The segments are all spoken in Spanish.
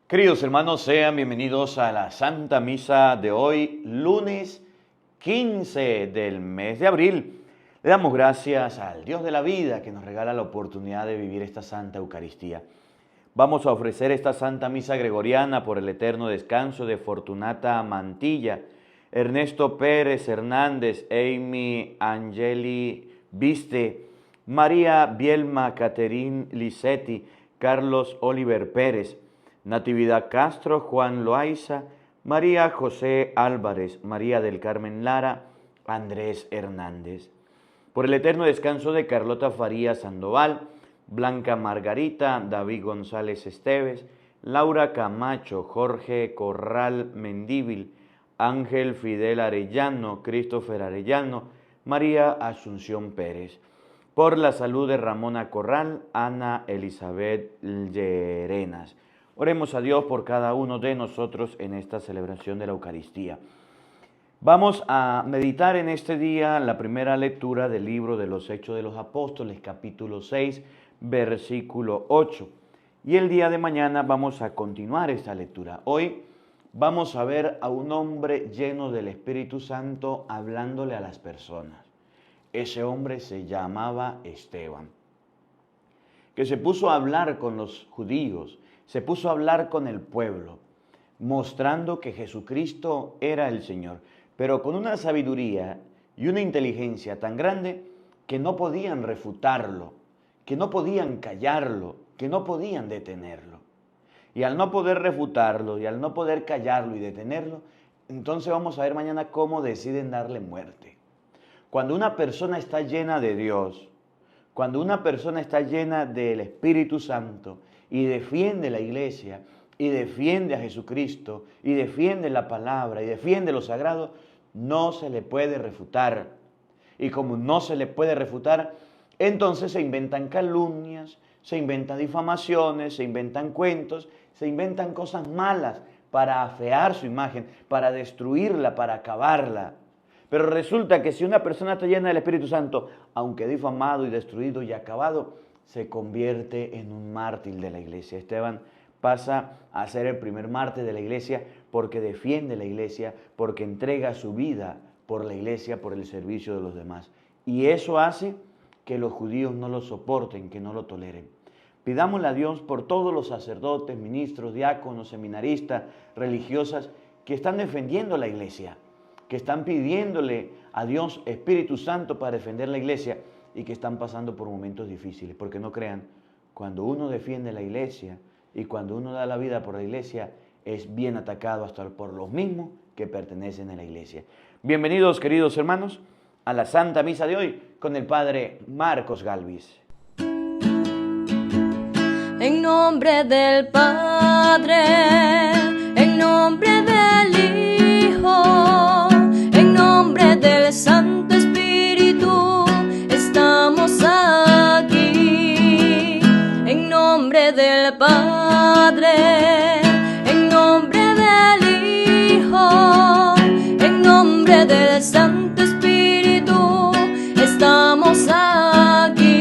Queridos hermanos, sean bienvenidos a la Santa Misa de hoy, lunes 15 del mes de abril. Le damos gracias al Dios de la vida que nos regala la oportunidad de vivir esta Santa Eucaristía. Vamos a ofrecer esta Santa Misa Gregoriana por el eterno descanso de Fortunata Mantilla, Ernesto Pérez Hernández, Amy Angeli Viste, María Bielma Caterín Licetti, Carlos Oliver Pérez, Natividad Castro, Juan Loaiza, María José Álvarez, María del Carmen Lara, Andrés Hernández. Por el eterno descanso de Carlota Farías Sandoval, Blanca Margarita, David González Esteves, Laura Camacho, Jorge Corral Mendíbil, Ángel Fidel Arellano, Christopher Arellano, María Asunción Pérez. Por la salud de Ramona Corral, Ana Elizabeth Llerenas. Oremos a Dios por cada uno de nosotros en esta celebración de la Eucaristía. Vamos a meditar en este día la primera lectura del libro de los Hechos de los Apóstoles, capítulo 6, versículo 8. Y el día de mañana vamos a continuar esta lectura. Hoy vamos a ver a un hombre lleno del Espíritu Santo hablándole a las personas. Ese hombre se llamaba Esteban, que se puso a hablar con los judíos, se puso a hablar con el pueblo, mostrando que Jesucristo era el Señor, pero con una sabiduría y una inteligencia tan grande que no podían refutarlo, que no podían callarlo, que no podían detenerlo. Y al no poder refutarlo y al no poder callarlo y detenerlo, entonces vamos a ver mañana cómo deciden darle muerte. Cuando una persona está llena de Dios, cuando una persona está llena del Espíritu Santo y defiende la iglesia, y defiende a Jesucristo, y defiende la palabra, y defiende lo sagrado, no se le puede refutar. Y como no se le puede refutar, entonces se inventan calumnias, se inventan difamaciones, se inventan cuentos, se inventan cosas malas para afear su imagen, para destruirla, para acabarla. Pero resulta que si una persona está llena del Espíritu Santo, aunque difamado y destruido y acabado, se convierte en un mártir de la iglesia. Esteban pasa a ser el primer mártir de la iglesia porque defiende la iglesia, porque entrega su vida por la iglesia, por el servicio de los demás. Y eso hace que los judíos no lo soporten, que no lo toleren. Pidámosle a Dios por todos los sacerdotes, ministros, diáconos, seminaristas, religiosas que están defendiendo la iglesia, que están pidiéndole a Dios Espíritu Santo para defender la iglesia y que están pasando por momentos difíciles. Porque no crean, cuando uno defiende la iglesia y cuando uno da la vida por la iglesia, es bien atacado hasta por los mismos que pertenecen a la iglesia. Bienvenidos, queridos hermanos, a la Santa Misa de hoy con el Padre Marcos Galvis. En nombre del Padre, en nombre del Hijo, en nombre del Santo Espíritu, estamos aquí. En nombre del Padre, en nombre del Hijo, en nombre del Santo Espíritu, estamos aquí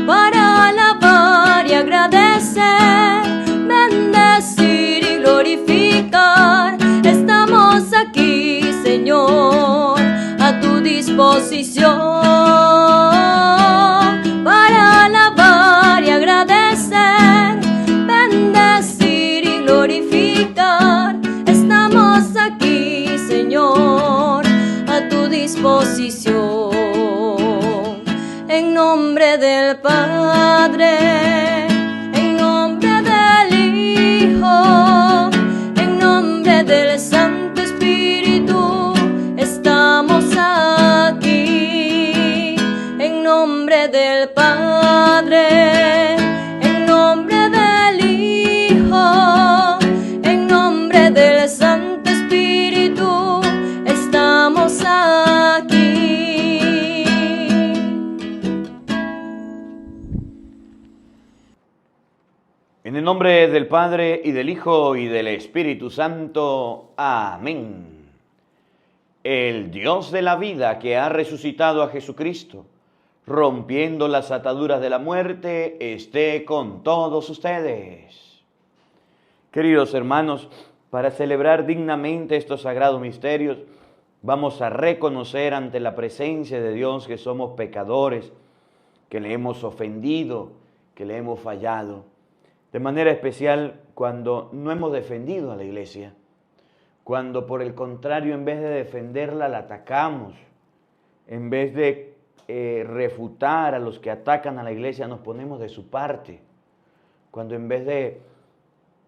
para alabar y agradecer, bendecir y glorificar. Estamos aquí, Señor, a tu disposición para alabar y agradecer, bendecir y glorificar. Estamos aquí, Señor, a tu disposición. En nombre del Padre, en nombre del Hijo, en nombre del Santo Espíritu, estamos aquí. En nombre del Padre, en nombre del Hijo, en nombre del Santo Espíritu, estamos aquí. En el nombre del Padre, y del Hijo, y del Espíritu Santo. Amén. El Dios de la vida que ha resucitado a Jesucristo, rompiendo las ataduras de la muerte, esté con todos ustedes. Queridos hermanos, para celebrar dignamente estos sagrados misterios, vamos a reconocer ante la presencia de Dios que somos pecadores, que le hemos ofendido, que le hemos fallado. De manera especial cuando no hemos defendido a la iglesia, cuando por el contrario en vez de defenderla la atacamos, en vez de refutar a los que atacan a la iglesia nos ponemos de su parte, cuando en vez de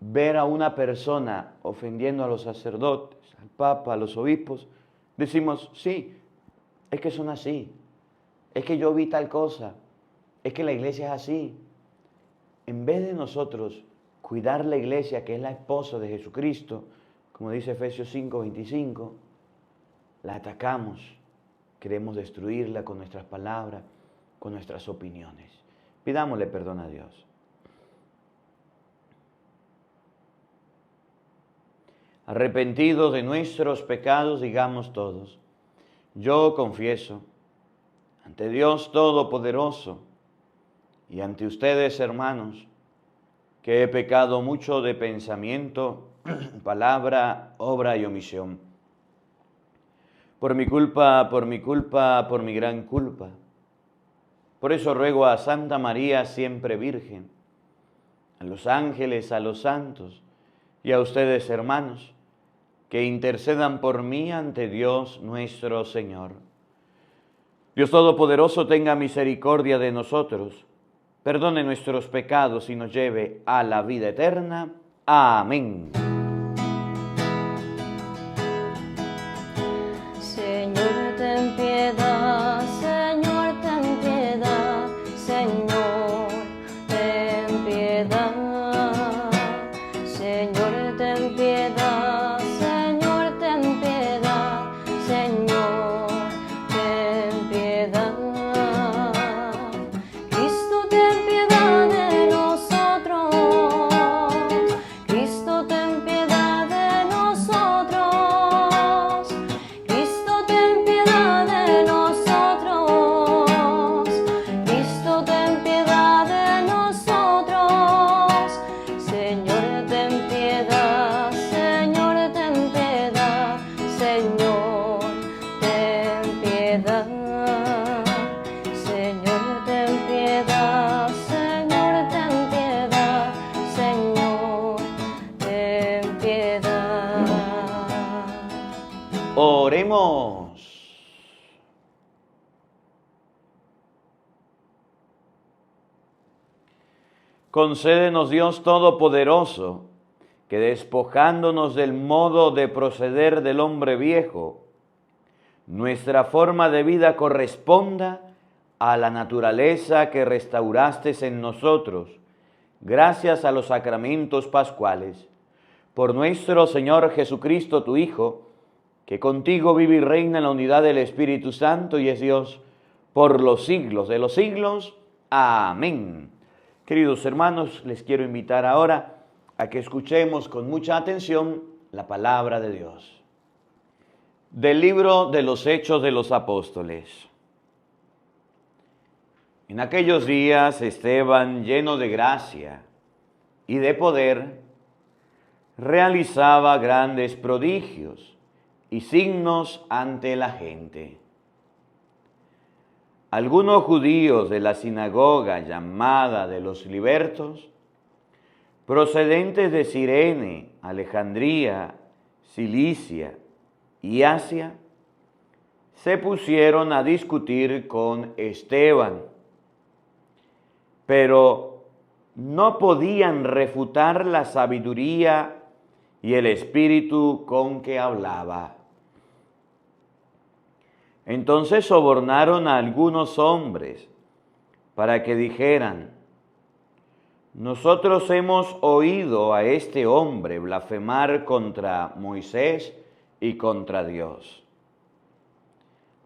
ver a una persona ofendiendo a los sacerdotes, al Papa, a los obispos, decimos, sí, es que son así, es que yo vi tal cosa, es que la iglesia es así. En vez de nosotros cuidar la iglesia, que es la esposa de Jesucristo, como dice Efesios 5:25, la atacamos, queremos destruirla con nuestras palabras, con nuestras opiniones. Pidámosle perdón a Dios. Arrepentidos de nuestros pecados, digamos todos, yo confieso ante Dios Todopoderoso y ante ustedes, hermanos, que he pecado mucho de pensamiento, palabra, obra y omisión. Por mi culpa, por mi gran culpa. Por eso ruego a Santa María, siempre Virgen, a los ángeles, a los santos y a ustedes, hermanos, que intercedan por mí ante Dios nuestro Señor. Dios Todopoderoso tenga misericordia de nosotros, perdone nuestros pecados y nos lleve a la vida eterna. Amén. Señor, ten piedad, Señor, ten piedad, Señor, ten piedad, Señor, ten piedad, Señor, ten piedad, Señor, ten piedad. Cristo, ten piedad de nosotros, Cristo, ten piedad de nosotros, Cristo, ten piedad de nosotros, Cristo, ten piedad de nosotros, Señor, ten piedad, Señor, ten piedad, Señor, ten piedad, Señor, ten piedad, Señor, ten piedad, Señor, ten piedad. Oremos. Concédenos, Dios Todopoderoso, que despojándonos del modo de proceder del hombre viejo, nuestra forma de vida corresponda a la naturaleza que restauraste en nosotros, gracias a los sacramentos pascuales. Por nuestro Señor Jesucristo, tu Hijo, que contigo vive y reina en la unidad del Espíritu Santo y es Dios por los siglos de los siglos. Amén. Queridos hermanos, les quiero invitar ahora a que escuchemos con mucha atención la palabra de Dios. Del libro de los Hechos de los Apóstoles. En aquellos días Esteban, lleno de gracia y de poder, realizaba grandes prodigios y signos ante la gente. Algunos judíos de la sinagoga llamada de los libertos, procedentes de Cirene, Alejandría, Cilicia y Asia, se pusieron a discutir con Esteban, pero no podían refutar la sabiduría y el espíritu con que hablaba. Entonces sobornaron a algunos hombres para que dijeran: nosotros hemos oído a este hombre blasfemar contra Moisés y contra Dios.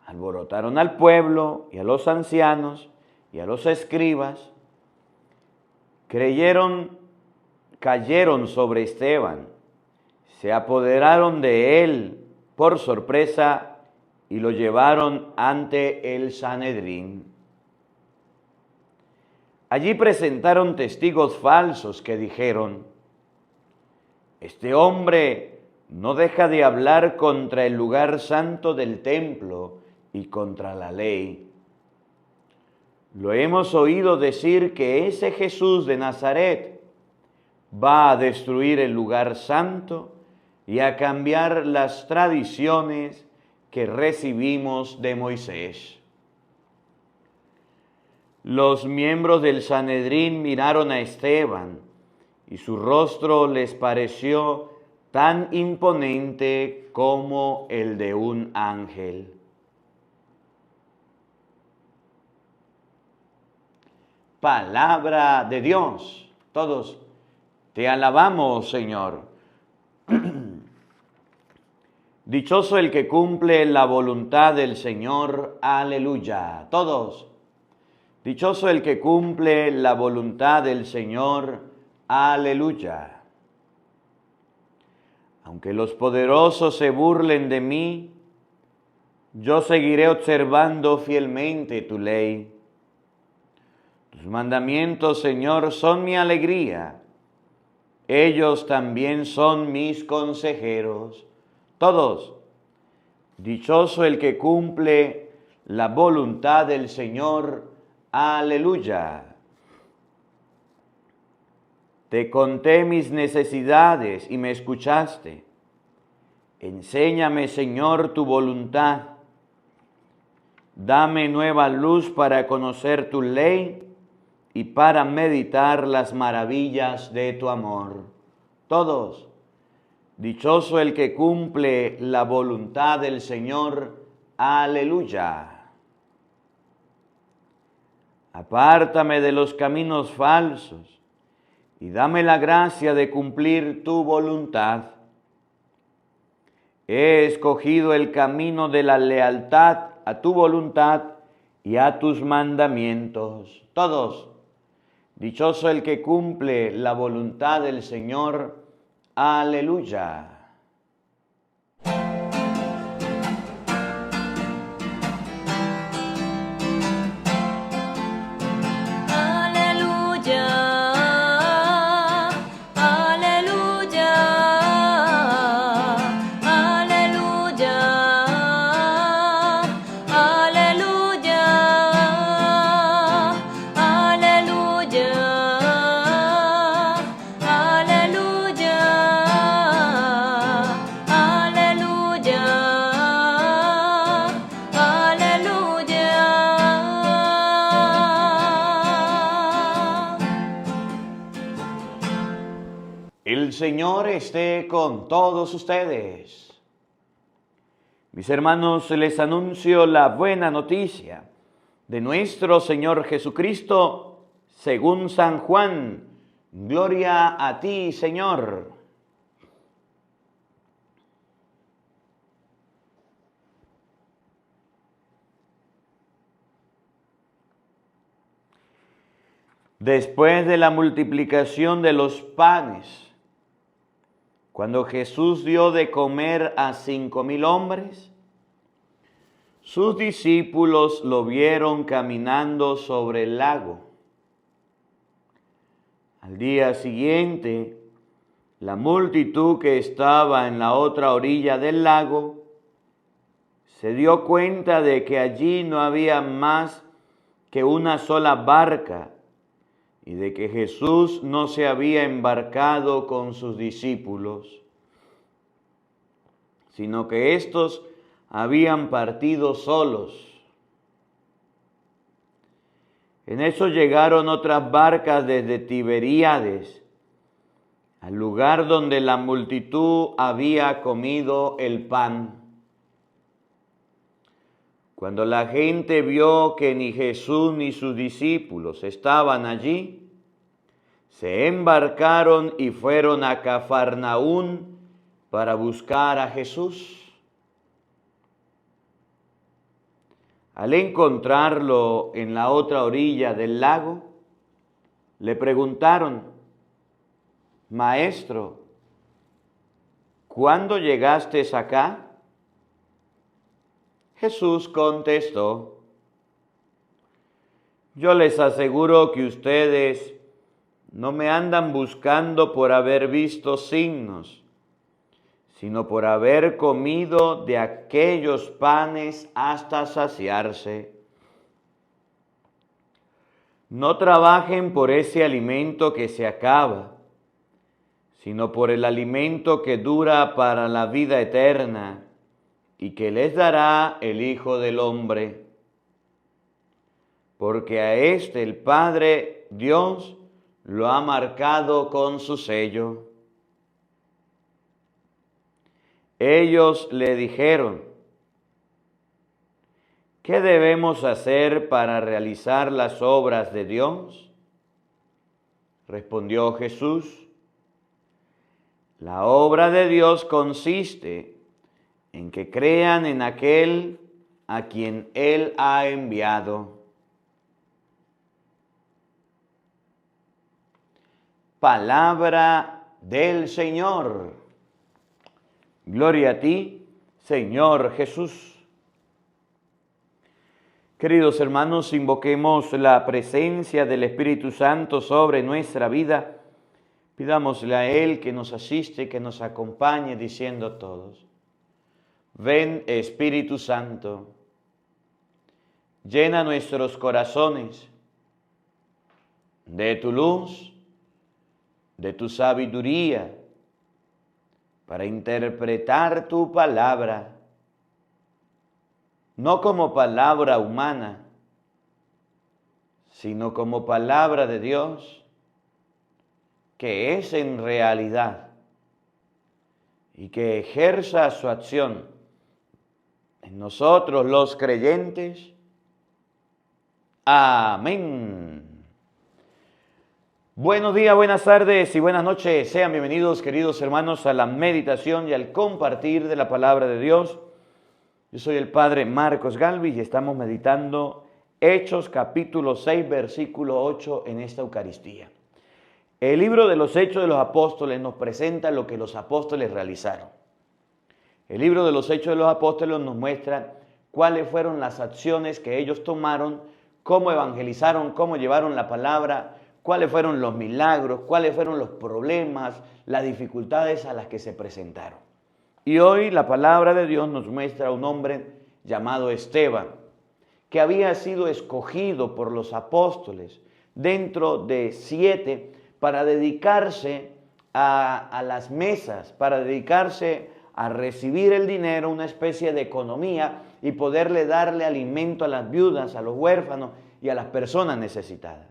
Alborotaron al pueblo y a los ancianos y a los escribas. Cayeron sobre Esteban, se apoderaron de él por sorpresa y lo llevaron ante el Sanedrín. Allí presentaron testigos falsos que dijeron: Este hombre no deja de hablar contra el lugar santo del templo y contra la ley. Lo hemos oído decir que ese Jesús de Nazaret va a destruir el lugar santo y a cambiar las tradiciones que recibimos de Moisés. Los miembros del Sanedrín miraron a Esteban y su rostro les pareció tan imponente como el de un ángel. Palabra de Dios. Todos te alabamos, Señor. Dichoso el que cumple la voluntad del Señor. Aleluya. Todos. Dichoso el que cumple la voluntad del Señor. Aleluya. Aunque los poderosos se burlen de mí, yo seguiré observando fielmente tu ley. Tus mandamientos, Señor, son mi alegría. Ellos también son mis consejeros. Todos. Dichoso el que cumple la voluntad del Señor. Aleluya. Te conté mis necesidades y me escuchaste. Enséñame, Señor, tu voluntad. Dame nueva luz para conocer tu ley y para meditar las maravillas de tu amor. Todos. Dichoso el que cumple la voluntad del Señor. Aleluya. Apártame de los caminos falsos y dame la gracia de cumplir tu voluntad. He escogido el camino de la lealtad a tu voluntad y a tus mandamientos. Todos. Dichoso el que cumple la voluntad del Señor. Aleluya. El Señor esté con todos ustedes. Mis hermanos, les anuncio la buena noticia de nuestro Señor Jesucristo según San Juan. Gloria a ti, Señor. Después de la multiplicación de los panes, cuando Jesús dio de comer a 5,000 hombres, sus discípulos lo vieron caminando sobre el lago. Al día siguiente, la multitud que estaba en la otra orilla del lago se dio cuenta de que allí no había más que una sola barca y de que Jesús no se había embarcado con sus discípulos, sino que éstos habían partido solos. En eso llegaron otras barcas desde Tiberíades, al lugar donde la multitud había comido el pan. Cuando la gente vio que ni Jesús ni sus discípulos estaban allí, se embarcaron y fueron a Cafarnaún para buscar a Jesús. Al encontrarlo en la otra orilla del lago, le preguntaron: Maestro, ¿cuándo llegaste acá? Jesús contestó: Yo les aseguro que ustedes no me andan buscando por haber visto signos, sino por haber comido de aquellos panes hasta saciarse. No trabajen por ese alimento que se acaba, sino por el alimento que dura para la vida eterna y que les dará el Hijo del Hombre. Porque a este el Padre Dios lo ha marcado con su sello. Ellos le dijeron: ¿qué debemos hacer para realizar las obras de Dios? Respondió Jesús: la obra de Dios consiste en que crean en aquel a quien Él ha enviado. Palabra del Señor. Gloria a ti, Señor Jesús. Queridos hermanos, invoquemos la presencia del Espíritu Santo sobre nuestra vida. Pidámosle a Él que nos asiste, que nos acompañe, diciendo todos: ven, Espíritu Santo, llena nuestros corazones de tu luz, de tu sabiduría, para interpretar tu palabra, no como palabra humana, sino como palabra de Dios, que es en realidad, y que ejerza su acción en nosotros los creyentes. Amén. Buenos días, buenas tardes y buenas noches. Sean bienvenidos, queridos hermanos, a la meditación y al compartir de la palabra de Dios. Yo soy el Padre Marcos Galvis y estamos meditando Hechos capítulo 6, versículo 8 en esta Eucaristía. El libro de los Hechos de los Apóstoles nos presenta lo que los apóstoles realizaron. El libro de los Hechos de los Apóstoles nos muestra cuáles fueron las acciones que ellos tomaron, cómo evangelizaron, cómo llevaron la palabra, cuáles fueron los milagros, cuáles fueron los problemas, las dificultades a las que se presentaron. Y hoy la palabra de Dios nos muestra a un hombre llamado Esteban, que había sido escogido por los apóstoles dentro de 7 para dedicarse a las mesas, para dedicarse a recibir el dinero, una especie de economía, y poderle darle alimento a las viudas, a los huérfanos y a las personas necesitadas.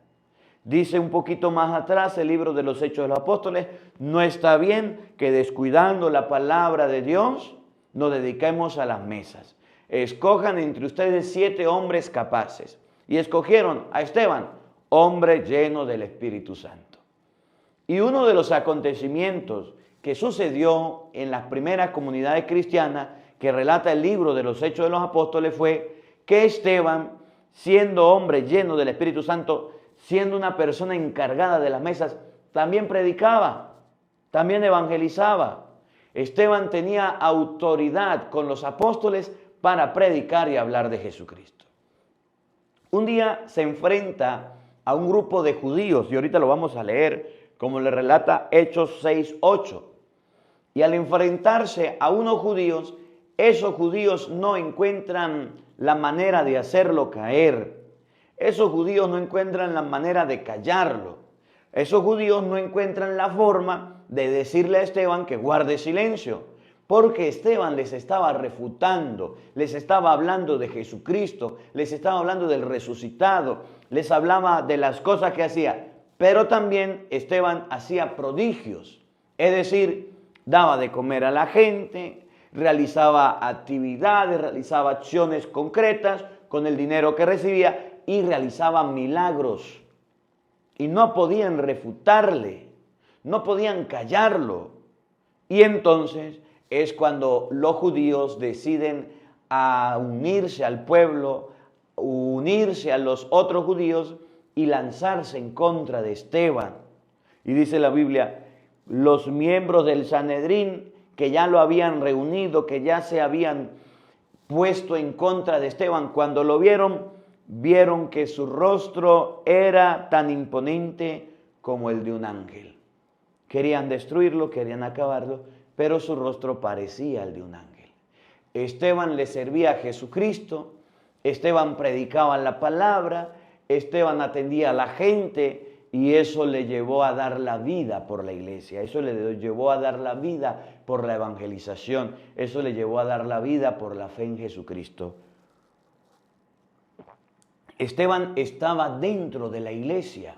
Dice un poquito más atrás el libro de los Hechos de los Apóstoles: no está bien que descuidando la palabra de Dios nos dediquemos a las mesas. Escojan entre ustedes 7 hombres capaces. Y escogieron a Esteban, hombre lleno del Espíritu Santo. Y uno de los acontecimientos que sucedió en las primeras comunidades cristianas que relata el libro de los Hechos de los Apóstoles fue que Esteban, siendo hombre lleno del Espíritu Santo, siendo una persona encargada de las mesas, también predicaba, también evangelizaba. Esteban tenía autoridad con los apóstoles para predicar y hablar de Jesucristo. Un día se enfrenta a un grupo de judíos, y ahorita lo vamos a leer, como le relata Hechos 6:8. Y al enfrentarse a unos judíos, esos judíos no encuentran la manera de hacerlo caer. Esos judíos no encuentran la manera de callarlo. Esos judíos no encuentran la forma de decirle a Esteban que guarde silencio, porque Esteban les estaba refutando, les estaba hablando de Jesucristo, les estaba hablando del resucitado, les hablaba de las cosas que hacía, pero también Esteban hacía prodigios, es decir, daba de comer a la gente, realizaba actividades, realizaba acciones concretas con el dinero que recibía, y realizaba milagros, y no podían refutarle, no podían callarlo. Y entonces es cuando los judíos deciden a unirse al pueblo, unirse a los otros judíos y lanzarse en contra de Esteban. Y dice la Biblia, los miembros del Sanedrín que ya lo habían reunido, que ya se habían puesto en contra de Esteban, cuando lo vieron que su rostro era tan imponente como el de un ángel. Querían destruirlo, querían acabarlo, pero su rostro parecía el de un ángel. Esteban le servía a Jesucristo, Esteban predicaba la palabra, Esteban atendía a la gente y eso le llevó a dar la vida por la iglesia, eso le llevó a dar la vida por la evangelización, eso le llevó a dar la vida por la fe en Jesucristo. Esteban estaba dentro de la iglesia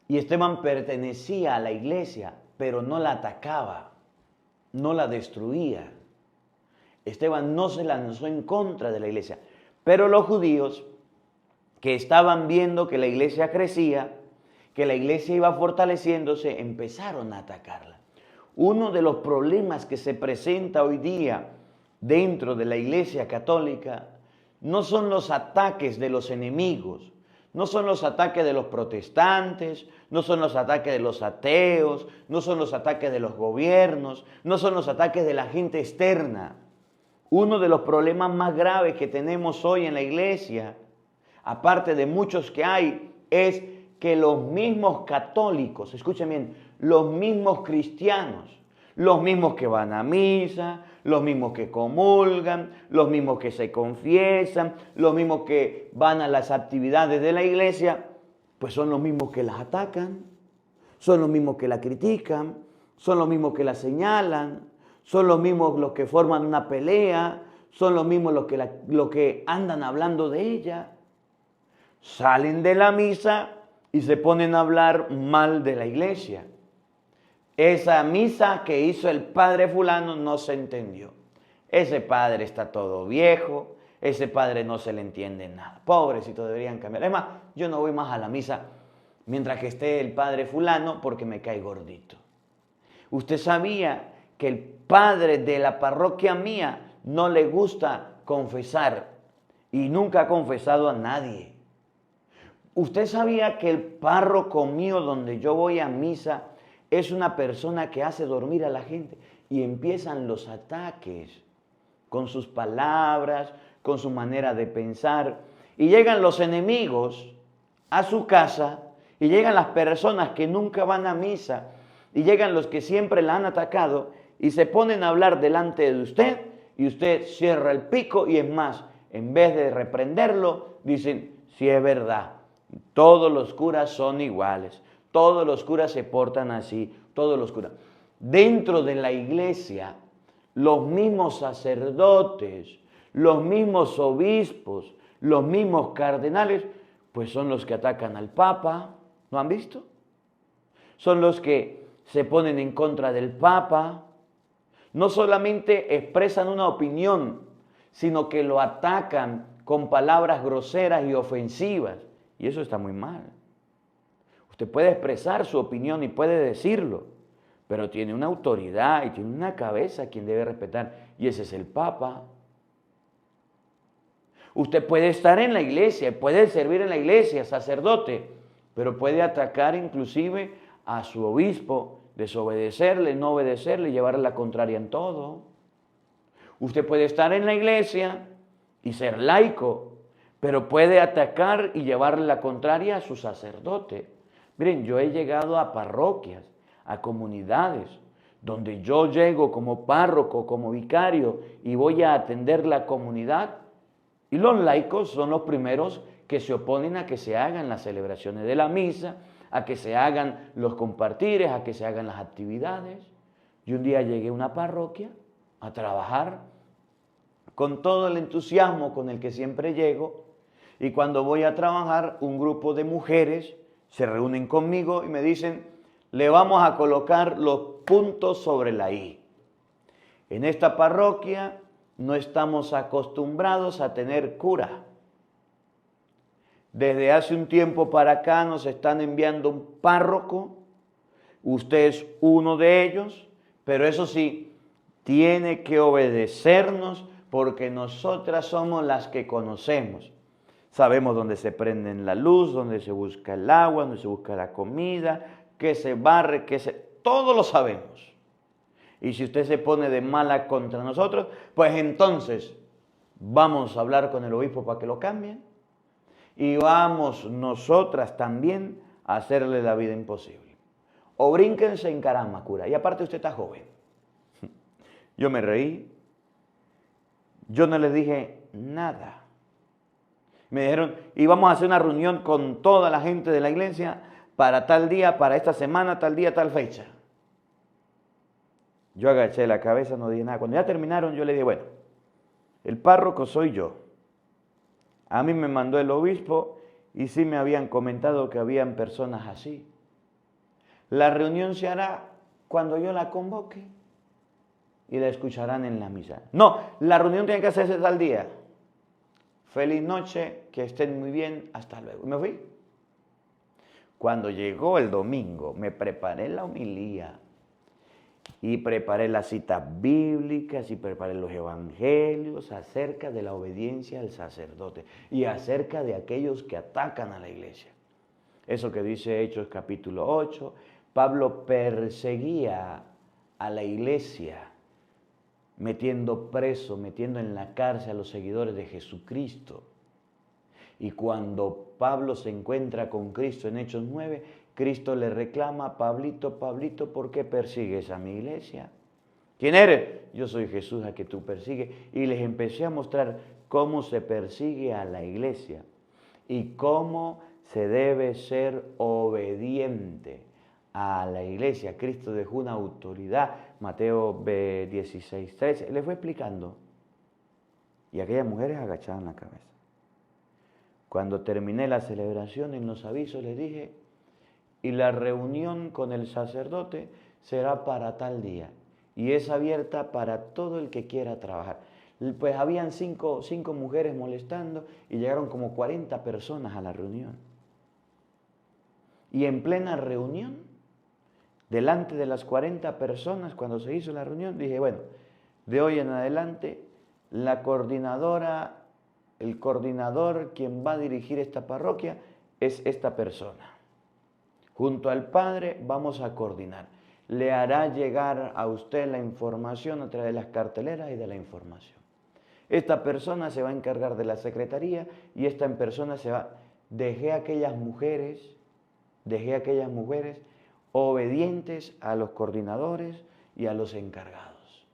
y Esteban pertenecía a la iglesia, pero no la atacaba, no la destruía. Esteban no se lanzó en contra de la iglesia, pero los judíos que estaban viendo que la iglesia crecía, que la iglesia iba fortaleciéndose, empezaron a atacarla. Uno de los problemas que se presenta hoy día dentro de la iglesia católica no son los ataques de los enemigos, no son los ataques de los protestantes, no son los ataques de los ateos, no son los ataques de los gobiernos, no son los ataques de la gente externa. Uno de los problemas más graves que tenemos hoy en la iglesia, aparte de muchos que hay, es que los mismos católicos, escuchen bien, los mismos cristianos, los mismos que van a misa, los mismos que comulgan, los mismos que se confiesan, los mismos que van a las actividades de la iglesia, pues son los mismos que las atacan, son los mismos que la critican, son los mismos que la señalan, son los mismos los que forman una pelea, son los mismos los que andan hablando de ella. Salen de la misa y se ponen a hablar mal de la iglesia. Esa misa que hizo el padre fulano no se entendió. Ese padre está todo viejo, ese padre no se le entiende nada. Pobrecito, deberían cambiar. Es más, yo no voy más a la misa mientras que esté el padre fulano porque me cae gordito. Usted sabía que el padre de la parroquia mía no le gusta confesar y nunca ha confesado a nadie. Usted sabía que el párroco mío donde yo voy a misa es una persona que hace dormir a la gente y empiezan los ataques con sus palabras, con su manera de pensar y llegan los enemigos a su casa y llegan las personas que nunca van a misa y llegan los que siempre la han atacado y se ponen a hablar delante de usted y usted cierra el pico y es más, en vez de reprenderlo, dicen, sí es verdad, todos los curas son iguales, todos los curas se portan así, todos los curas. Dentro de la iglesia, los mismos sacerdotes, los mismos obispos, los mismos cardenales, pues son los que atacan al Papa, ¿no han visto? Son los que se ponen en contra del Papa. No solamente expresan una opinión, sino que lo atacan con palabras groseras y ofensivas. Y eso está muy mal. Usted puede expresar su opinión y puede decirlo, pero tiene una autoridad y tiene una cabeza a quien debe respetar, y ese es el Papa. Usted puede estar en la iglesia, puede servir en la iglesia, sacerdote, pero puede atacar inclusive a su obispo, desobedecerle, no obedecerle, llevarle la contraria en todo. Usted puede estar en la iglesia y ser laico, pero puede atacar y llevarle la contraria a su sacerdote. Miren, yo he llegado a parroquias, a comunidades, donde yo llego como párroco, como vicario, y voy a atender la comunidad, y los laicos son los primeros que se oponen a que se hagan las celebraciones de la misa, a que se hagan los compartires, a que se hagan las actividades. Y un día llegué a una parroquia a trabajar con todo el entusiasmo con el que siempre llego, y cuando voy a trabajar, un grupo de mujeres se reúnen conmigo y me dicen, le vamos a colocar los puntos sobre la I. En esta parroquia no estamos acostumbrados a tener cura. Desde hace un tiempo para acá nos están enviando un párroco, usted es uno de ellos, pero eso sí, tiene que obedecernos porque nosotras somos las que conocemos. Sabemos dónde se prende la luz, dónde se busca el agua, dónde se busca la comida, qué se barre, todo lo sabemos. Y si usted se pone de mala contra nosotros, pues entonces vamos a hablar con el obispo para que lo cambien. Y vamos nosotras también hacerle la vida imposible. O brínquense en Caramacura. Y aparte usted está joven. Yo me reí. Yo no les dije nada. Me dijeron, íbamos a hacer una reunión con toda la gente de la iglesia para tal día, para esta semana, tal día, tal fecha. Yo agaché la cabeza, no dije nada. Cuando ya terminaron, yo le dije, bueno, el párroco soy yo. A mí me mandó el obispo y sí me habían comentado que habían personas así. La reunión se hará cuando yo la convoque y la escucharán en la misa. No, la reunión tiene que hacerse tal día. Feliz noche, que estén muy bien, hasta luego. Y me fui. Cuando llegó el domingo, me preparé la homilía y preparé las citas bíblicas y preparé los evangelios acerca de la obediencia al sacerdote y acerca de aquellos que atacan a la iglesia. Eso que dice Hechos capítulo 8, Pablo perseguía a la iglesia, metiendo preso, metiendo en la cárcel a los seguidores de Jesucristo. Y cuando Pablo se encuentra con Cristo en Hechos 9, Cristo le reclama, Pablito, Pablito, ¿por qué persigues a mi iglesia? ¿Quién eres? Yo soy Jesús a que tú persigues. Y les empecé a mostrar cómo se persigue a la iglesia y cómo se debe ser obediente a la iglesia. Cristo dejó una autoridad, Mateo 16, 13. Le fue explicando. Y aquellas mujeres agachaban la cabeza. Cuando terminé la celebración, en los avisos les dije, y la reunión con el sacerdote será para tal día. Y es abierta para todo el que quiera trabajar. Pues habían cinco mujeres molestando y llegaron como 40 personas a la reunión. Y en plena reunión, delante de las 40 personas, cuando se hizo la reunión, dije, bueno, de hoy en adelante, la coordinadora, el coordinador, quien va a dirigir esta parroquia, es esta persona. Junto al Padre vamos a coordinar. Le hará llegar a usted la información a través de las carteleras y de la información. Esta persona se va a encargar de la secretaría y esta persona se va... Dejé a aquellas mujeres obedientes a los coordinadores y a los encargados.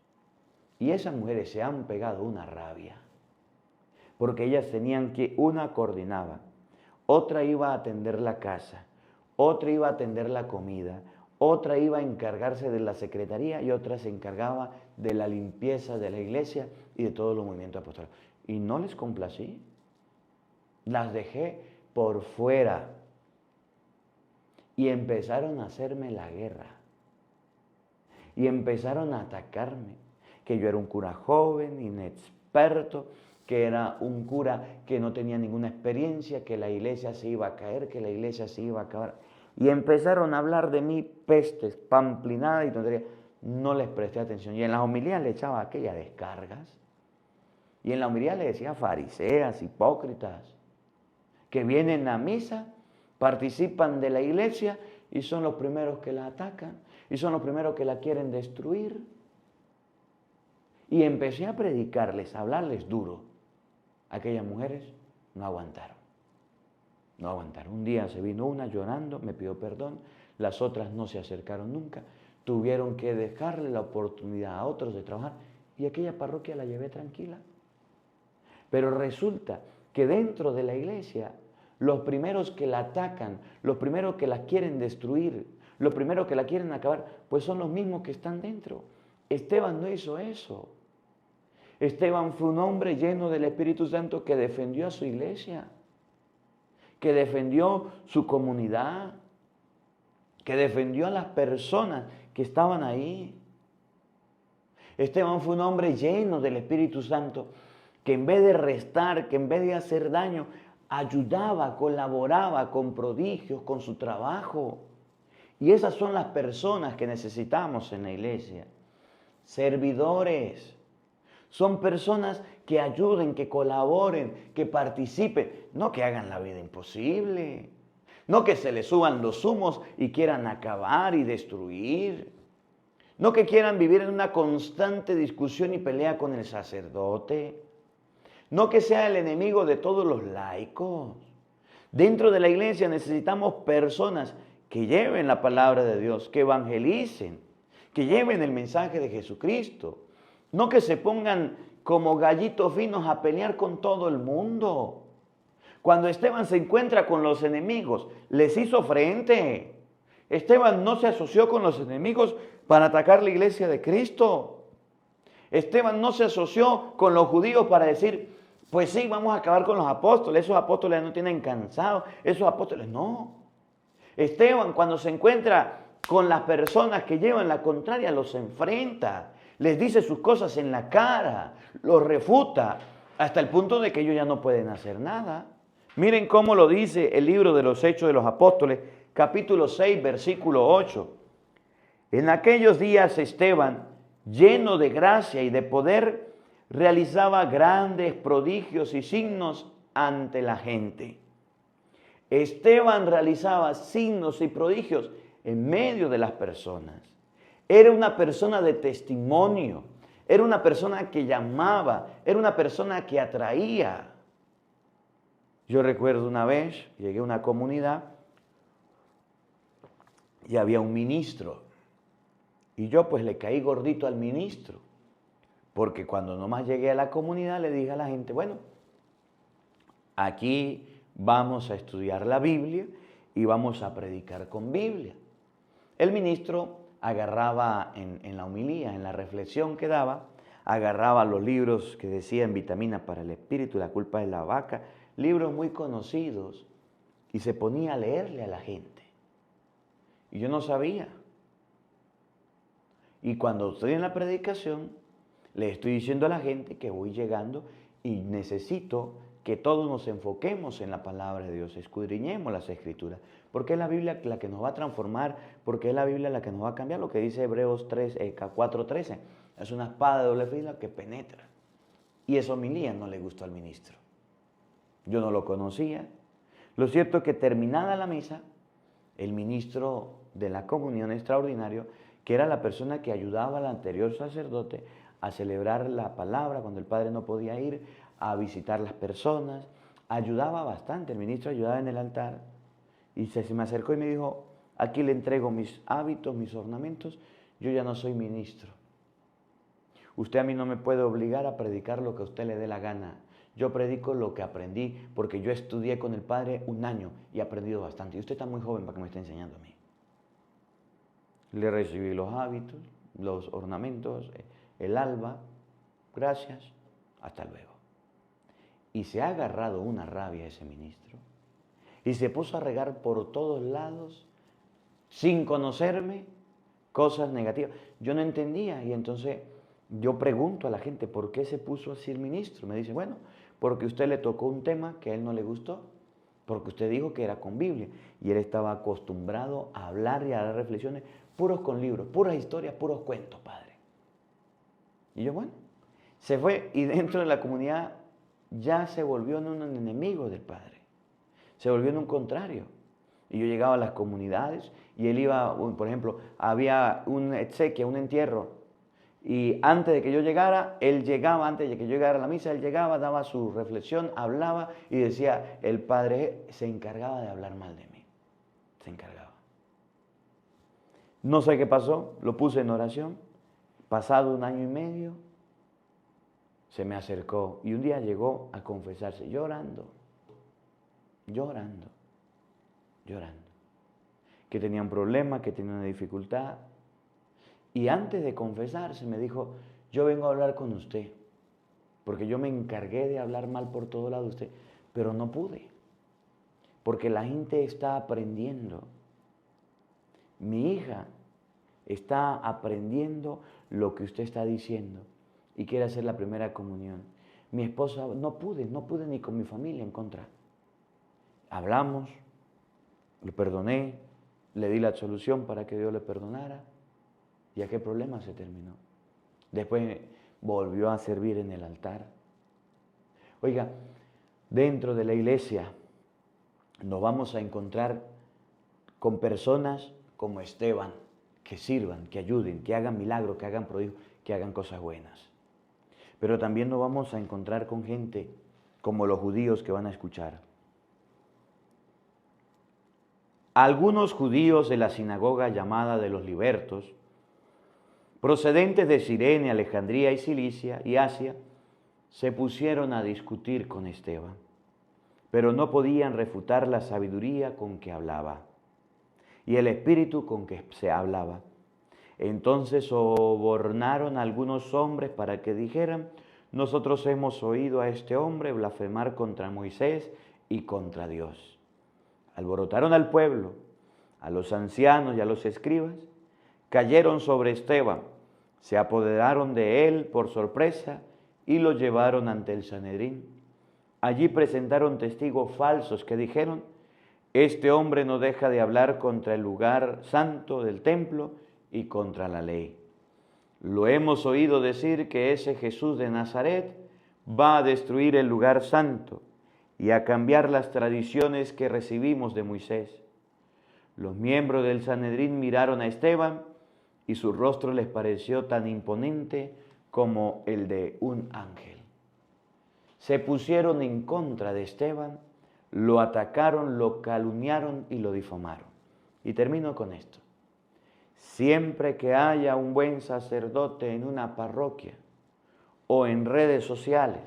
Y esas mujeres se han pegado una rabia, porque ellas tenían que, una coordinaba, otra iba a atender la casa, otra iba a atender la comida, otra iba a encargarse de la secretaría y otra se encargaba de la limpieza de la iglesia y de todos los movimientos apostolados. Y no les complací, las dejé por fuera y empezaron a hacerme la guerra y empezaron a atacarme, que yo era un cura joven, inexperto, que era un cura que no tenía ninguna experiencia, que la iglesia se iba a caer, que la iglesia se iba a acabar. Y empezaron a hablar de mí pestes, pamplinadas y tonterías. No les presté atención. Y en las homilías le echaba aquellas descargas. Y en la homilía le decía fariseas, hipócritas, que vienen a misa, participan de la iglesia y son los primeros que la atacan. Y son los primeros que la quieren destruir. Y empecé a predicarles, a hablarles duro. Aquellas mujeres no aguantaron. No aguantaron. Un día se vino una llorando, me pidió perdón. Las otras no se acercaron nunca. Tuvieron que dejarle la oportunidad a otros de trabajar. Y aquella parroquia la llevé tranquila. Pero resulta que dentro de la iglesia, los primeros que la atacan, los primeros que la quieren destruir, los primeros que la quieren acabar, pues son los mismos que están dentro. Esteban no hizo eso. Esteban fue un hombre lleno del Espíritu Santo que defendió a su iglesia, que defendió su comunidad, que defendió a las personas que estaban ahí. Esteban fue un hombre lleno del Espíritu Santo que en vez de restar, que en vez de hacer daño, ayudaba, colaboraba con prodigios, con su trabajo. Y esas son las personas que necesitamos en la iglesia. Servidores. Son personas que ayuden, que colaboren, que participen, no que hagan la vida imposible, no que se les suban los humos y quieran acabar y destruir, no que quieran vivir en una constante discusión y pelea con el sacerdote, no que sea el enemigo de todos los laicos, Dentro de la iglesia necesitamos personas que lleven la palabra de Dios, que evangelicen, que lleven el mensaje de Jesucristo. No que se pongan como gallitos finos a pelear con todo el mundo. Cuando Esteban se encuentra con los enemigos, les hizo frente. Esteban no se asoció con los enemigos para atacar la iglesia de Cristo. Esteban no se asoció con los judíos para decir, pues sí, vamos a acabar con los apóstoles. Esos apóstoles no tienen cansados. Esos apóstoles no. Esteban, cuando se encuentra con las personas que llevan la contraria, los enfrenta. Les dice sus cosas en la cara. Los refuta. Hasta el punto de que ellos ya no pueden hacer nada. Miren cómo lo dice el libro de los Hechos de los Apóstoles, capítulo 6, versículo 8. En aquellos días Esteban, lleno de gracia y de poder, realizaba grandes prodigios y signos ante la gente. Esteban realizaba signos y prodigios en medio de las personas. Era una persona de testimonio, era una persona que llamaba, era una persona que atraía. Yo recuerdo una vez, llegué a una comunidad y había un ministro. Y yo pues le caí gordito al ministro. Porque cuando nomás llegué a la comunidad le dije a la gente, bueno, aquí vamos a estudiar la Biblia y vamos a predicar con Biblia. El ministro agarraba en la homilía, en la reflexión que daba, agarraba los libros que decían Vitamina para el Espíritu, La culpa de la vaca, libros muy conocidos, y se ponía a leerle a la gente. Y yo no sabía. Y cuando estoy en la predicación, le estoy diciendo a la gente que voy llegando y necesito que todos nos enfoquemos en la palabra de Dios, escudriñemos las Escrituras, porque es la Biblia la que nos va a transformar, porque es la Biblia la que nos va a cambiar, lo que dice Hebreos 4:13, es una espada de doble filo que penetra. Y esa homilía no le gustó al ministro. Yo no lo conocía. Lo cierto es que terminada la misa, el ministro de la comunión extraordinario, que era la persona que ayudaba al anterior sacerdote a celebrar la palabra cuando el padre no podía ir, a visitar las personas, ayudaba bastante, el ministro ayudaba en el altar, y se me acercó y me dijo, aquí le entrego mis hábitos, mis ornamentos, yo ya no soy ministro. Usted a mí no me puede obligar a predicar lo que a usted le dé la gana. Yo predico lo que aprendí porque yo estudié con el padre un año y he aprendido bastante. Y usted está muy joven para que me esté enseñando a mí. Le recibí los hábitos, los ornamentos, el alba, gracias, hasta luego. Y se ha agarrado una rabia ese ministro y se puso a regar por todos lados, sin conocerme, cosas negativas. Yo no entendía y entonces yo pregunto a la gente, ¿por qué se puso así el ministro? Me dice, bueno, porque a usted le tocó un tema que a él no le gustó, porque usted dijo que era con Biblia y él estaba acostumbrado a hablar y a dar reflexiones puros con libros, puras historias, puros cuentos, padre. Y yo, bueno, se fue y dentro de la comunidad ya se volvió en un enemigo del padre, se volvió en un contrario. Y yo llegaba a las comunidades y él iba, por ejemplo, había una exequia, un entierro, y antes de que yo llegara, él llegaba, antes de que yo llegara a la misa, él llegaba, daba su reflexión, hablaba y decía, el padre se encargaba de hablar mal de mí, se encargaba. No sé qué pasó, lo puse en oración, pasado 1 año y medio, se me acercó y un día llegó a confesarse, llorando, que tenía un problema, que tenía una dificultad. Y antes de confesarse me dijo, yo vengo a hablar con usted, porque yo me encargué de hablar mal por todo lado de usted, pero no pude, porque la gente está aprendiendo. Mi hija está aprendiendo lo que usted está diciendo y quiere hacer la primera comunión. Mi esposa, no pude ni con mi familia en contra. Hablamos, lo perdoné, le di la solución para que Dios le perdonara. ¿Y aquel problema se terminó? Después volvió a servir en el altar. Oiga, dentro de la iglesia nos vamos a encontrar con personas como Esteban, que sirvan, que ayuden, que hagan milagros, que hagan prodigios, que hagan cosas buenas. Pero también nos vamos a encontrar con gente como los judíos que van a escuchar. algunos judíos de la sinagoga llamada de los libertos, procedentes de Cirene, Alejandría y Cilicia y Asia, se pusieron a discutir con Esteban, pero no podían refutar la sabiduría con que hablaba y el espíritu con que se hablaba. Entonces sobornaron a algunos hombres para que dijeran: nosotros hemos oído a este hombre blasfemar contra Moisés y contra Dios. Alborotaron al pueblo, a los ancianos y a los escribas, cayeron sobre Esteban, se apoderaron de él por sorpresa y lo llevaron ante el Sanedrín. Allí presentaron testigos falsos que dijeron: este hombre no deja de hablar contra el lugar santo del templo y contra la ley. Lo hemos oído decir que ese Jesús de Nazaret va a destruir el lugar santo y a cambiar las tradiciones que recibimos de Moisés. Los miembros del Sanedrín miraron a Esteban y su rostro les pareció tan imponente como el de un ángel. Se pusieron en contra de Esteban, lo atacaron, lo calumniaron y lo difamaron. Y termino con esto. Siempre que haya un buen sacerdote en una parroquia o en redes sociales,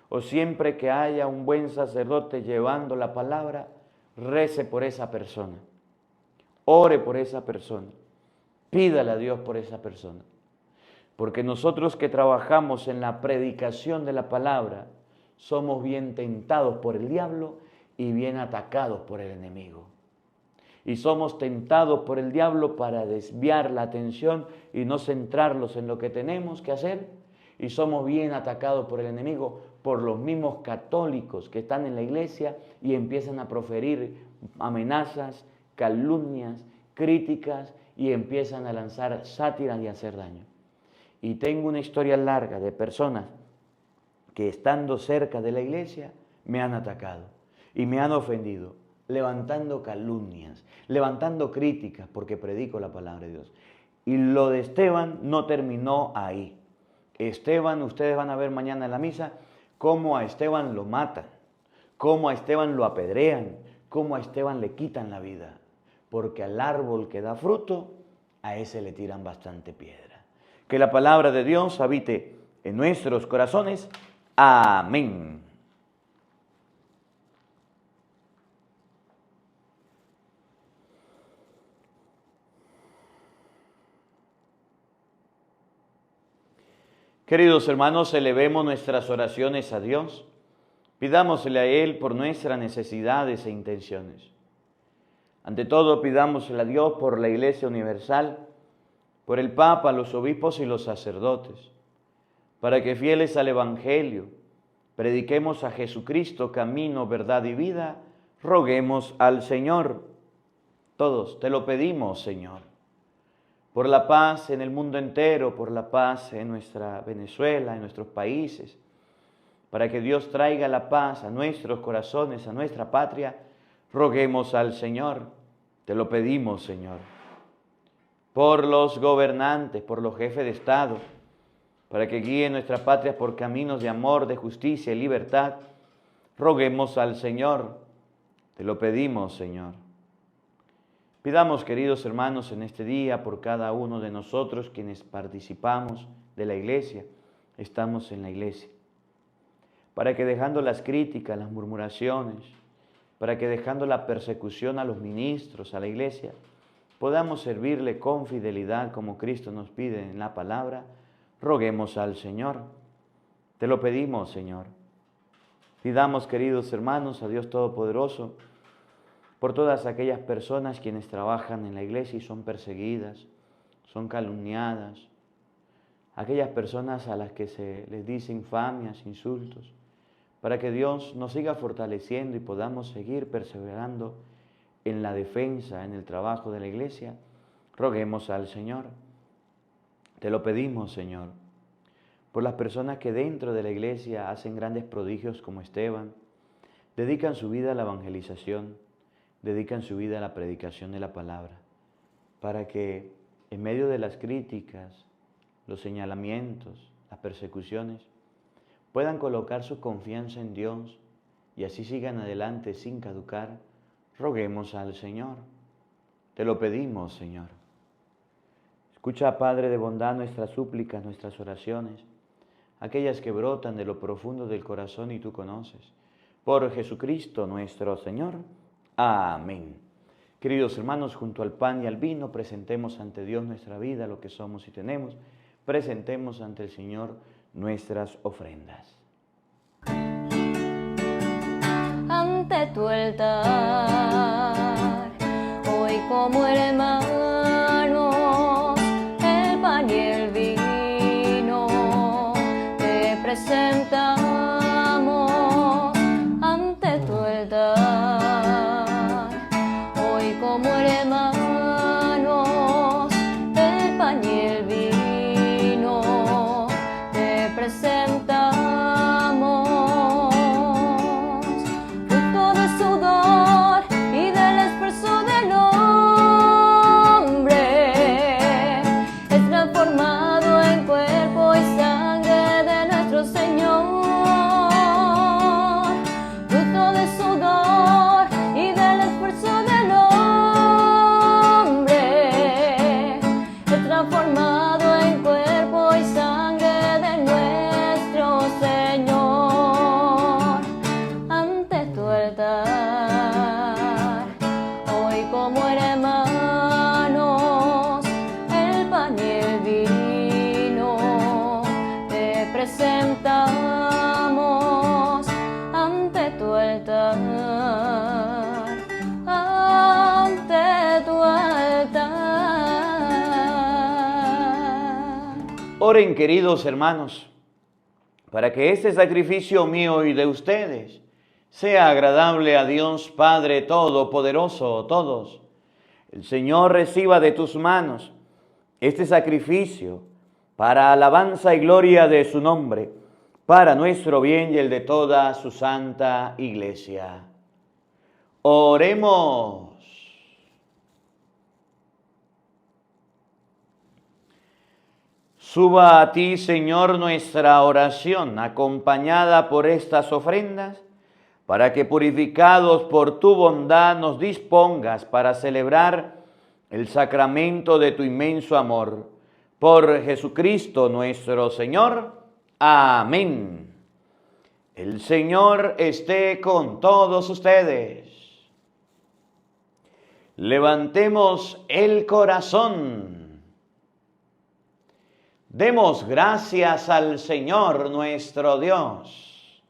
o siempre que haya un buen sacerdote llevando la palabra, rece por esa persona, ore por esa persona, pídale a Dios por esa persona. Porque nosotros que trabajamos en la predicación de la palabra, somos bien tentados por el diablo y bien atacados por el enemigo. Y somos tentados por el diablo para desviar la atención y no centrarlos en lo que tenemos que hacer. Y somos bien atacados por el enemigo, por los mismos católicos que están en la iglesia y empiezan a proferir amenazas, calumnias, críticas y empiezan a lanzar sátiras y a hacer daño. Y tengo una historia larga de personas que estando cerca de la iglesia me han atacado y me han ofendido, levantando calumnias, levantando críticas porque predico la palabra de Dios. Y lo de Esteban no terminó ahí. Esteban, ustedes van a ver mañana en la misa, cómo a Esteban lo matan, cómo a Esteban lo apedrean, cómo a Esteban le quitan la vida. Porque al árbol que da fruto, a ese le tiran bastante piedra. Que la palabra de Dios habite en nuestros corazones. Amén. Queridos hermanos, elevemos nuestras oraciones a Dios. Pidámosle a Él por nuestras necesidades e intenciones. Ante todo, pidámosle a Dios por la Iglesia Universal, por el Papa, los obispos y los sacerdotes, para que fieles al Evangelio, prediquemos a Jesucristo, camino, verdad y vida, roguemos al Señor. Todos te lo pedimos, Señor, por la paz en el mundo entero, por la paz en nuestra Venezuela, en nuestros países, para que Dios traiga la paz a nuestros corazones, a nuestra patria, roguemos al Señor. Te lo pedimos, Señor. Por los gobernantes, por los jefes de Estado, para que guíen nuestra patria por caminos de amor, de justicia y libertad, roguemos al Señor. Te lo pedimos, Señor. Pidamos, queridos hermanos, en este día por cada uno de nosotros quienes participamos de la iglesia, estamos en la iglesia, para que dejando las críticas, las murmuraciones, para que dejando la persecución a los ministros, a la iglesia, podamos servirle con fidelidad como Cristo nos pide en la palabra, roguemos al Señor. Te lo pedimos, Señor. Pidamos, queridos hermanos, a Dios Todopoderoso, por todas aquellas personas quienes trabajan en la iglesia y son perseguidas, son calumniadas, aquellas personas a las que se les dice infamias, insultos, para que Dios nos siga fortaleciendo y podamos seguir perseverando en la defensa, en el trabajo de la iglesia, roguemos al Señor. Te lo pedimos, Señor, por las personas que dentro de la iglesia hacen grandes prodigios como Esteban, dedican su vida a la evangelización, dedican su vida a la predicación de la palabra, para que en medio de las críticas, los señalamientos, las persecuciones, puedan colocar su confianza en Dios y así sigan adelante sin caducar. Roguemos al Señor. Te lo pedimos, Señor. Escucha, Padre de bondad, nuestras súplicas, nuestras oraciones, aquellas que brotan de lo profundo del corazón y tú conoces. Por Jesucristo nuestro Señor. Amén. Queridos hermanos, junto al pan y al vino, presentemos ante Dios nuestra vida, lo que somos y tenemos. Presentemos ante el Señor nuestras ofrendas. Ante tu altar, hoy como hermanos, el pan y el vino te presentamos. Ante tu altar, hoy como hermanos, el pan y el vino te presentamos. Presentamos ante tu altar, ante tu altar. Oren, queridos hermanos, para que este sacrificio mío y de ustedes sea agradable a Dios Padre Todopoderoso. Todos, el Señor reciba de tus manos este sacrificio para alabanza y gloria de su nombre, para nuestro bien y el de toda su santa Iglesia. Oremos. Suba a ti, Señor, nuestra oración, acompañada por estas ofrendas, para que purificados por tu bondad nos dispongas para celebrar el sacramento de tu inmenso amor. Por Jesucristo nuestro Señor. Amén. El Señor esté con todos ustedes. Levantemos el corazón. Demos gracias al Señor nuestro Dios.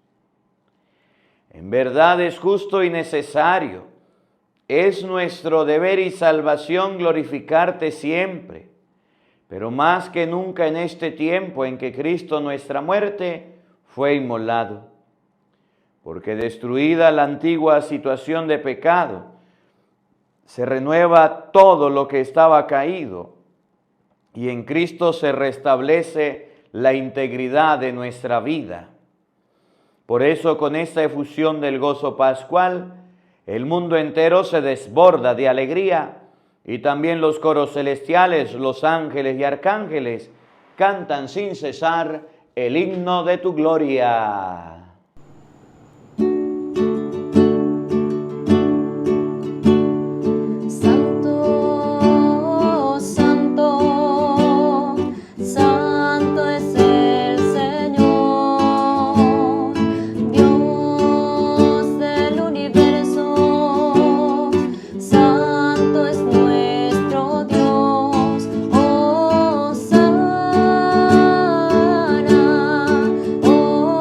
En verdad es justo y necesario. Es nuestro deber y salvación glorificarte siempre. Pero más que nunca en este tiempo en que Cristo nuestra muerte fue inmolado. Porque destruida la antigua situación de pecado, se renueva todo lo que estaba caído y en Cristo se restablece la integridad de nuestra vida. Por eso, con esta efusión del gozo pascual, el mundo entero se desborda de alegría. Y también los coros celestiales, los ángeles y arcángeles, cantan sin cesar el himno de tu gloria. Oh,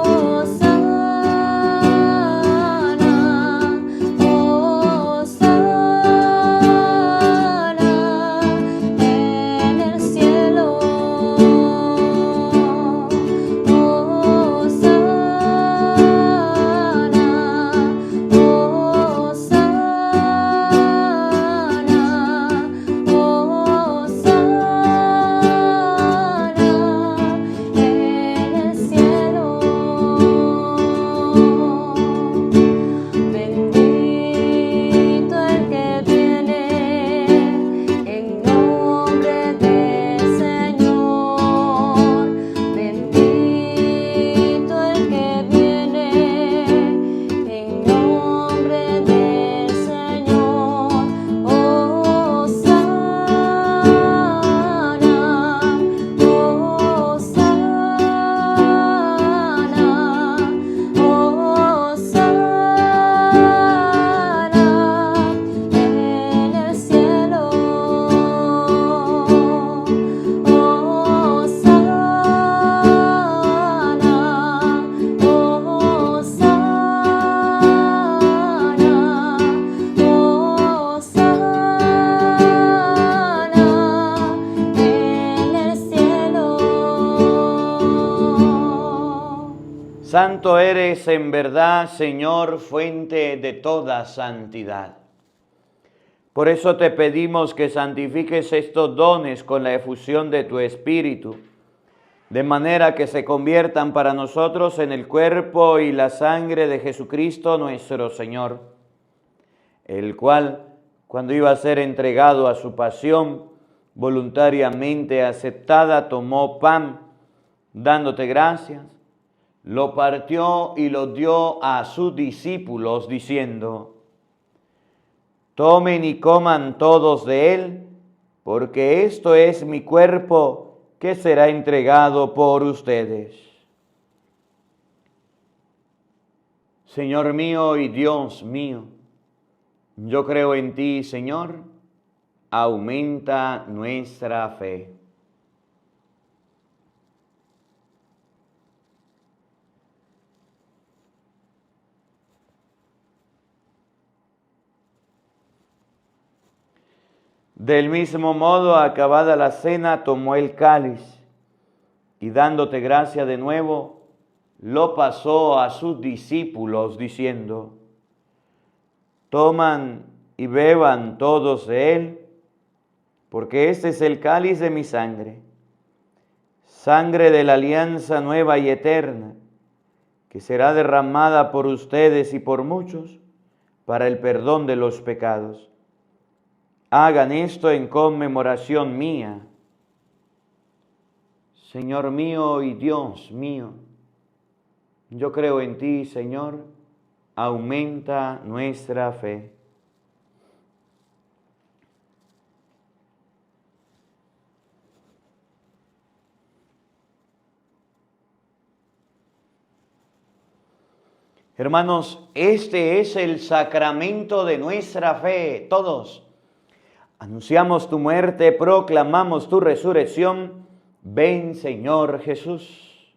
Santo eres en verdad, Señor, fuente de toda santidad. Por eso te pedimos que santifiques estos dones con la efusión de tu Espíritu, de manera que se conviertan para nosotros en el cuerpo y la sangre de Jesucristo nuestro Señor, el cual, cuando iba a ser entregado a su pasión, voluntariamente aceptada, tomó pan, dándote gracias, lo partió y lo dio a sus discípulos, diciendo: tomen y coman todos de él, porque esto es mi cuerpo que será entregado por ustedes. Señor mío y Dios mío, yo creo en ti, Señor, aumenta nuestra fe. Del mismo modo, acabada la cena, tomó el cáliz y dándote gracia de nuevo, lo pasó a sus discípulos diciendo: toman y beban todos de él, porque este es el cáliz de mi sangre, sangre de la alianza nueva y eterna, que será derramada por ustedes y por muchos para el perdón de los pecados. Hagan esto en conmemoración mía. Señor mío y Dios mío, yo creo en ti, Señor, aumenta nuestra fe. Hermanos, este es el sacramento de nuestra fe. Todos anunciamos tu muerte, proclamamos tu resurrección. Ven, Señor Jesús.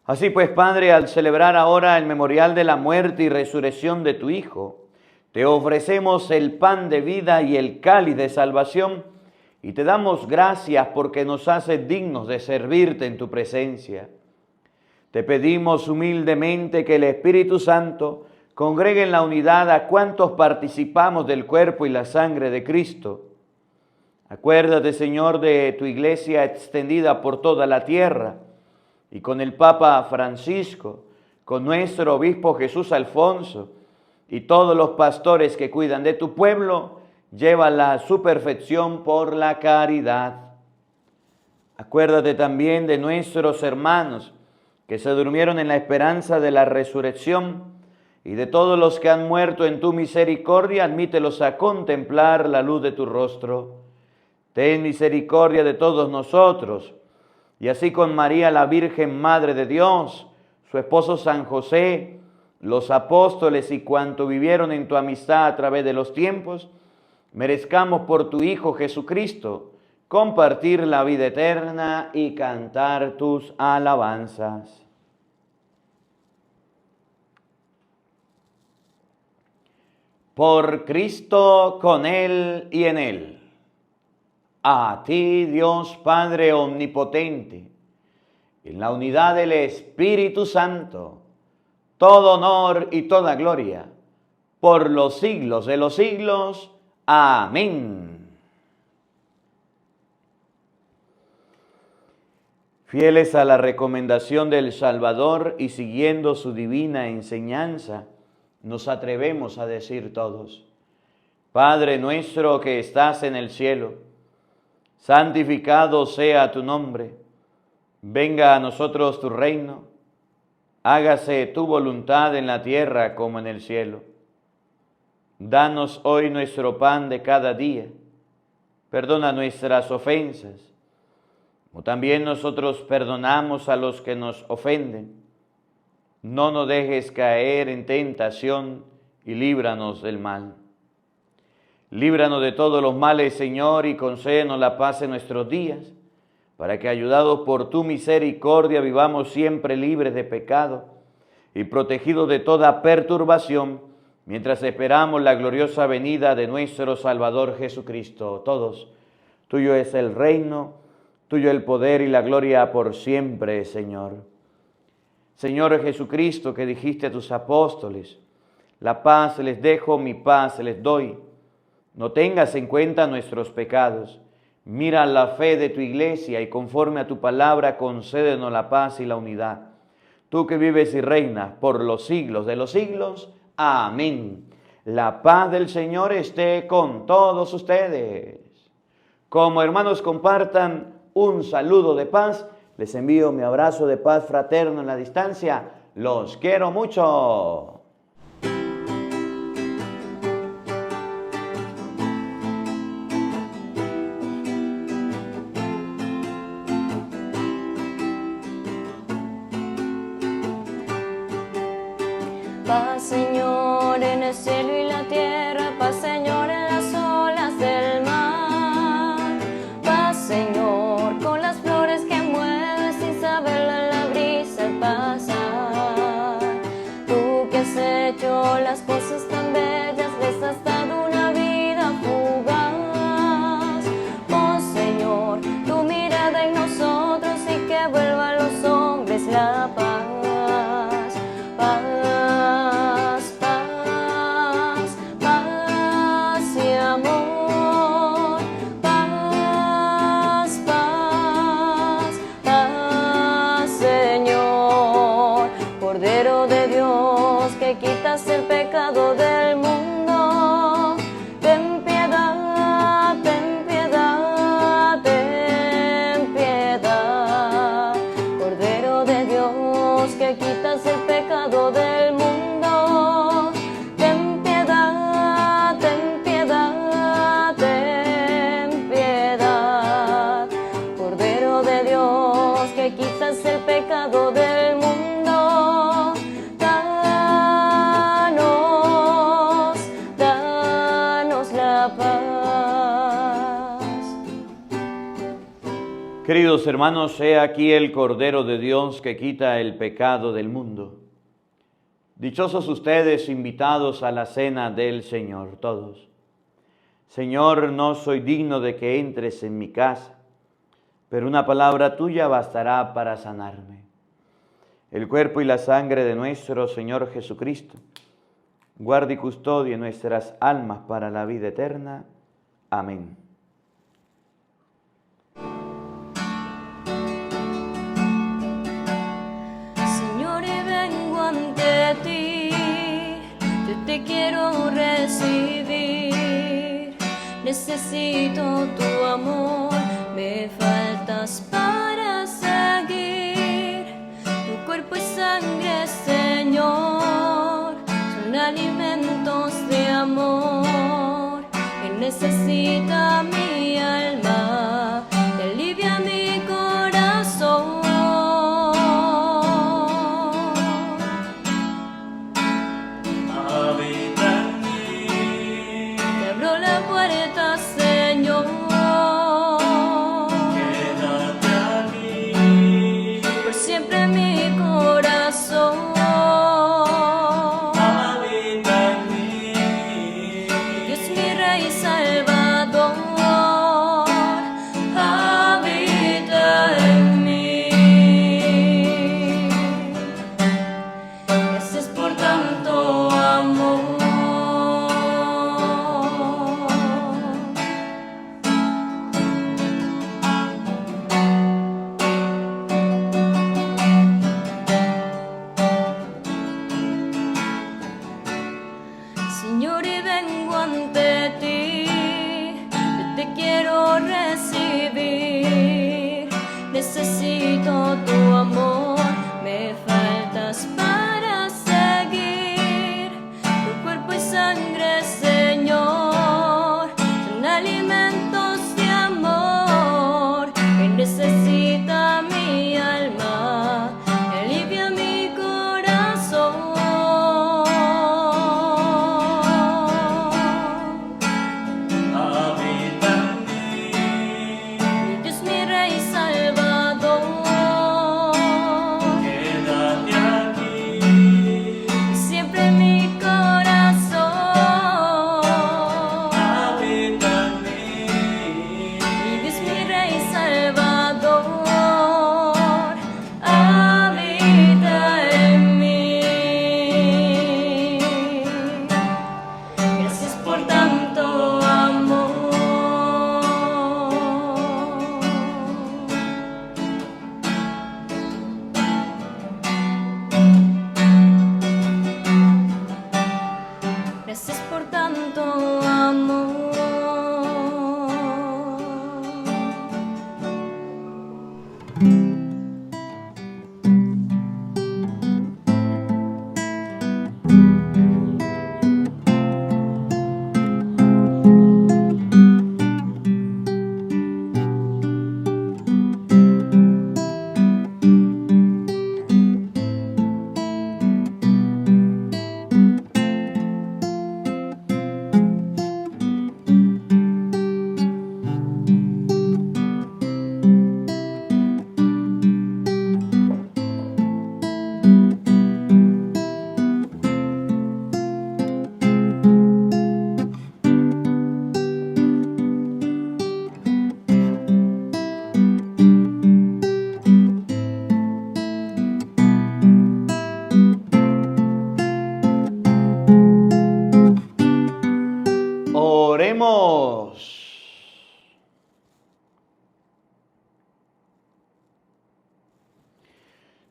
Así pues, Padre, al celebrar ahora el memorial de la muerte y resurrección de tu Hijo, te ofrecemos el pan de vida y el cáliz de salvación, y te damos gracias porque nos haces dignos de servirte en tu presencia. Te pedimos humildemente que el Espíritu Santo congregue en la unidad a cuantos participamos del cuerpo y la sangre de Cristo. Acuérdate, Señor, de tu iglesia extendida por toda la tierra, y con el Papa Francisco, con nuestro obispo Jesús Alfonso, y todos los pastores que cuidan de tu pueblo, llévala a su perfección por la caridad. Acuérdate también de nuestros hermanos que se durmieron en la esperanza de la resurrección, y de todos los que han muerto en tu misericordia, admítelos a contemplar la luz de tu rostro. Ten misericordia de todos nosotros, y así con María, la Virgen Madre de Dios, su esposo San José, los apóstoles y cuanto vivieron en tu amistad a través de los tiempos, merezcamos por tu Hijo Jesucristo compartir la vida eterna y cantar tus alabanzas. Por Cristo, con Él y en Él. A ti, Dios Padre omnipotente, en la unidad del Espíritu Santo, todo honor y toda gloria, por los siglos de los siglos. Amén. Fieles a la recomendación del Salvador y siguiendo su divina enseñanza, nos atrevemos a decir todos: Padre nuestro que estás en el cielo, santificado sea tu nombre. Venga a nosotros tu reino. Hágase tu voluntad en la tierra como en el cielo. Danos hoy nuestro pan de cada día. Perdona nuestras ofensas, como también nosotros perdonamos a los que nos ofenden. No nos dejes caer en tentación y líbranos del mal. Líbranos de todos los males, Señor, y concédenos la paz en nuestros días, para que, ayudados por tu misericordia, vivamos siempre libres de pecado y protegidos de toda perturbación, mientras esperamos la gloriosa venida de nuestro Salvador Jesucristo. Todos, tuyo es el reino, tuyo el poder y la gloria por siempre, Señor. Señor Jesucristo, que dijiste a tus apóstoles, la paz les dejo, mi paz les doy. No tengas en cuenta nuestros pecados. Mira la fe de tu iglesia y conforme a tu palabra concédenos la paz y la unidad. Tú que vives y reinas por los siglos de los siglos. Amén. La paz del Señor esté con todos ustedes. Como hermanos compartan un saludo de paz, les envío mi abrazo de paz fraterno en la distancia. Los quiero mucho. Paz, Señor, en el cielo y la tierra, paz, Señor, en las olas del mar. Paz, Señor, con las flores que mueves sin saberlo en la brisa al pasar. Tú que has hecho las cosas tan bellas, les has dado una vida fugaz. Oh, Señor, tu mirada en nosotros y que vuelva a los hombres la paz. Quitas el pecado del mundo, ten piedad, ten piedad, ten piedad. Cordero de Dios, que quitas el pecado del mundo, ten piedad, ten piedad, ten piedad. Cordero de Dios, que quitas el pecado del mundo. Queridos hermanos, he aquí el Cordero de Dios que quita el pecado del mundo. Dichosos ustedes invitados a la cena del Señor, todos. Señor, no soy digno de que entres en mi casa, pero una palabra tuya bastará para sanarme. El cuerpo y la sangre de nuestro Señor Jesucristo, guarde y custodie nuestras almas para la vida eterna. Amén. Te quiero recibir, necesito tu amor, me faltas para seguir. Tu cuerpo y sangre, Señor, son alimentos de amor que necesita mi alma, que alivia mi corazón. Dios mi Rey Salvador.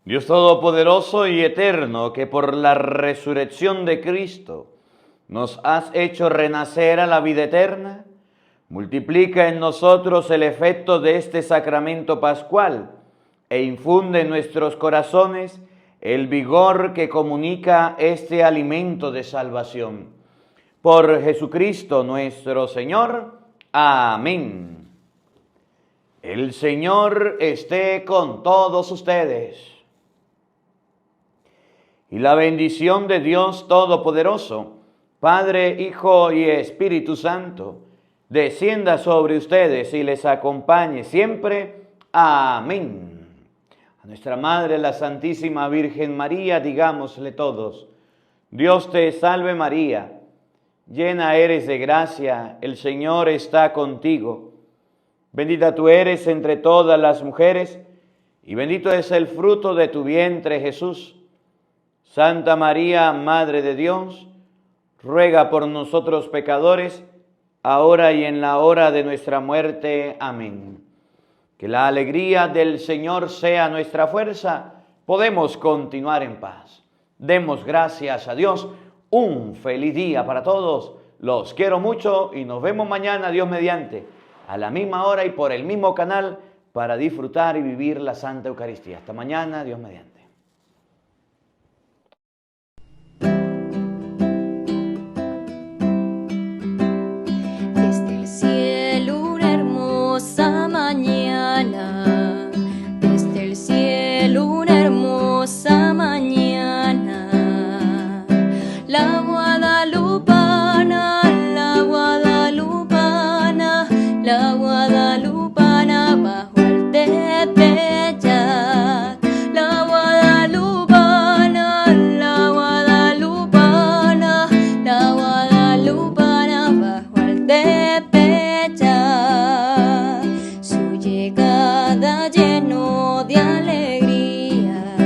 Dios Todopoderoso y Eterno, que por la resurrección de Cristo nos has hecho renacer a la vida eterna, multiplica en nosotros el efecto de este sacramento pascual e infunde en nuestros corazones el vigor que comunica este alimento de salvación. Por Jesucristo nuestro Señor. Amén. El Señor esté con todos ustedes. Y la bendición de Dios Todopoderoso, Padre, Hijo y Espíritu Santo, descienda sobre ustedes y les acompañe siempre. Amén. A nuestra Madre, la Santísima Virgen María, digámosle todos: Dios te salve María, llena eres de gracia, el Señor está contigo. Bendita tú eres entre todas las mujeres, y bendito es el fruto de tu vientre, Jesús. Santa María, Madre de Dios, ruega por nosotros pecadores, ahora y en la hora de nuestra muerte. Amén. Que la alegría del Señor sea nuestra fuerza. Podemos continuar en paz. Demos gracias a Dios. Un feliz día para todos. Los quiero mucho y nos vemos mañana, Dios mediante, a la misma hora y por el mismo canal para disfrutar y vivir la Santa Eucaristía. Hasta mañana, Dios mediante. Desde el cielo una hermosa mañana, la guadalupana, la guadalupana, la guadalupana bajo el tepeyac, la guadalupana, la guadalupana, la guadalupana bajo el tepeyac. Lleno de alegría,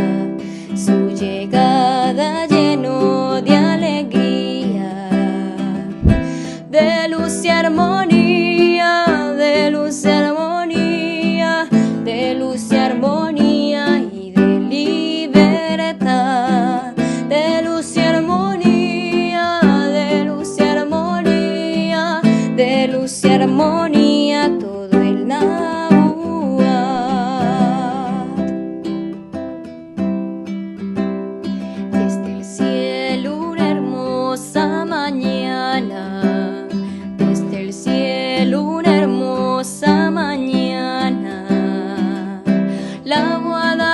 su llegada lleno de alegría, de luz y armonía, de luz y armonía, de luz y armonía y de libertad, de luz y armonía, de luz y armonía, de luz y armonía, todo el nada. Desde el cielo una hermosa mañana, la guada